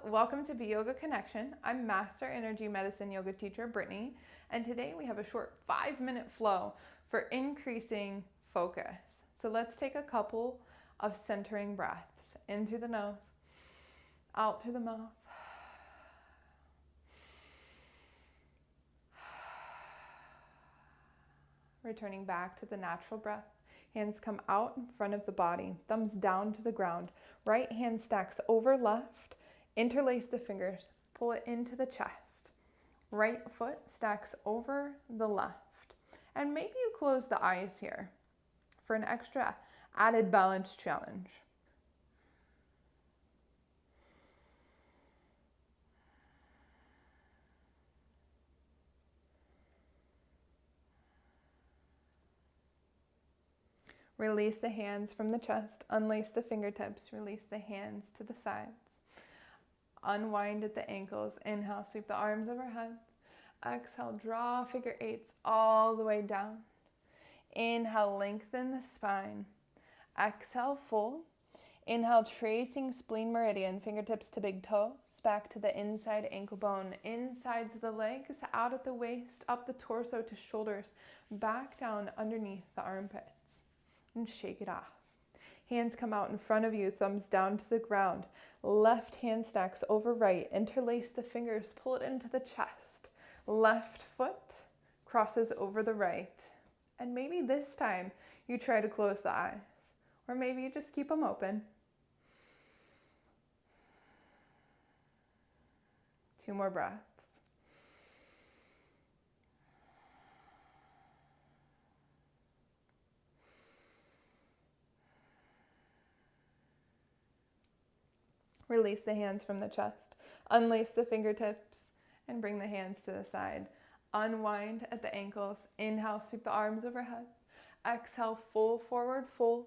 Hello, welcome to Be Yoga Connection. I'm Master Energy Medicine Yoga Teacher Brittany, and today we have a short 5-minute flow for increasing focus. So let's take a couple of centering breaths in through the nose, out through the mouth. Returning back to the natural breath. Hands come out in front of the body, thumbs down to the ground. Right hand stacks over left, interlace the fingers, pull it into the chest. Right foot stacks over the left. And maybe you close the eyes here for an extra added balance challenge. Release the hands from the chest, unlace the fingertips, release the hands to the sides. Unwind at the ankles, inhale, sweep the arms overhead. Exhale, draw figure eights all the way down. Inhale, lengthen the spine. Exhale, fold. Inhale, tracing spleen meridian, fingertips to big toes, back to the inside ankle bone, insides of the legs, out at the waist, up the torso to shoulders, back down underneath the armpits. And shake it off. Hands come out in front of you, thumbs down to the ground. Left hand stacks over right. Interlace the fingers, pull it into the chest. Left foot crosses over the right. And maybe this time you try to close the eyes. Or maybe you just keep them open. 2 more breaths. Release the hands from the chest. Unlace the fingertips and bring the hands to the side. Unwind at the ankles. Inhale, sweep the arms overhead. Exhale, full forward fold.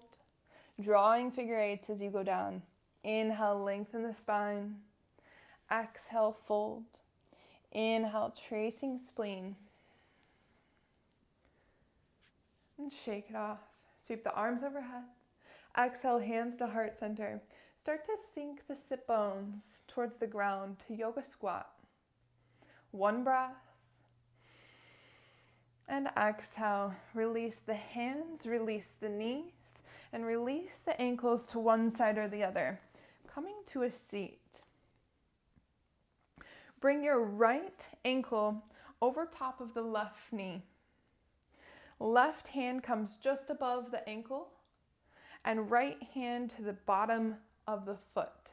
Drawing figure eights as you go down. Inhale, lengthen the spine. Exhale, fold. Inhale, tracing spleen. And shake it off. Sweep the arms overhead. Exhale, hands to heart center. Start to sink the sit bones towards the ground to yoga squat. 1 breath. And exhale, release the hands, release the knees, and release the ankles to one side or the other. Coming to a seat. Bring your right ankle over top of the left knee. Left hand comes just above the ankle, and right hand to the bottom of the foot.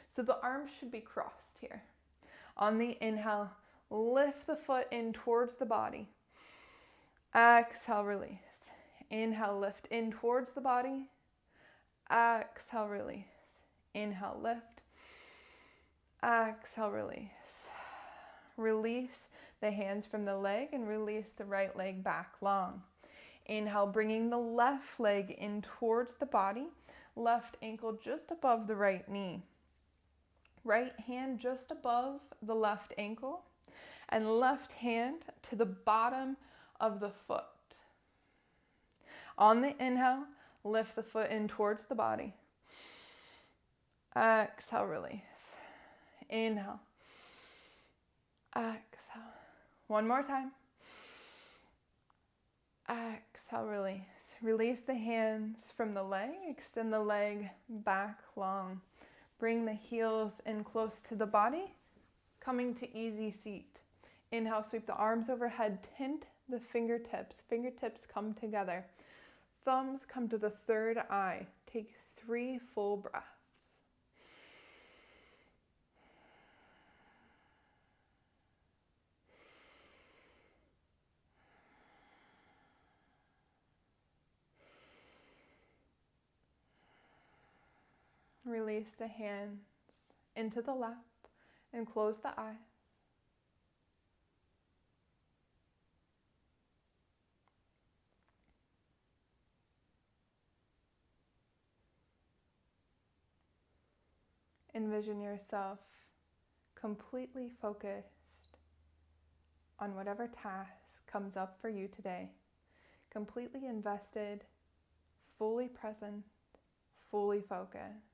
So the arms should be crossed here. On the inhale, lift the foot in towards the body. Exhale, release. Inhale, lift in towards the body. Exhale, release. Inhale, lift. Exhale, release. Release the hands from the leg and release the right leg back long. Inhale, bringing the left leg in towards the body. Left ankle just above the right knee. Right hand just above the left ankle. And left hand to the bottom of the foot. On the inhale, lift the foot in towards the body. Exhale, release. Inhale. Exhale. 1 more time. Exhale, release. Release the hands from the leg. Extend the leg back long. Bring the heels in close to the body. Coming to easy seat. Inhale, sweep the arms overhead. Tint the fingertips. Fingertips come together. Thumbs come to the third eye. Take 3 full breaths. Release the hands into the lap and close the eyes. Envision yourself completely focused on whatever task comes up for you today. Completely invested, fully present, fully focused.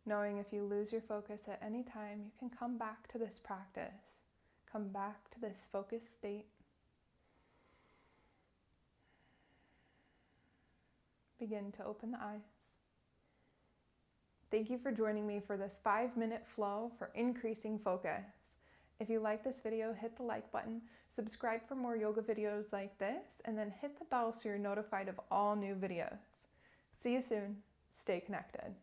knowing if you lose your focus at any time, you can come back to this practice, come back to this focused state. Begin to open the eyes. Thank you for joining me for this 5-minute flow for increasing focus. If you like this video, hit the like button, subscribe for more yoga videos like this, and then hit the bell so you're notified of all new videos. See you soon. Stay connected.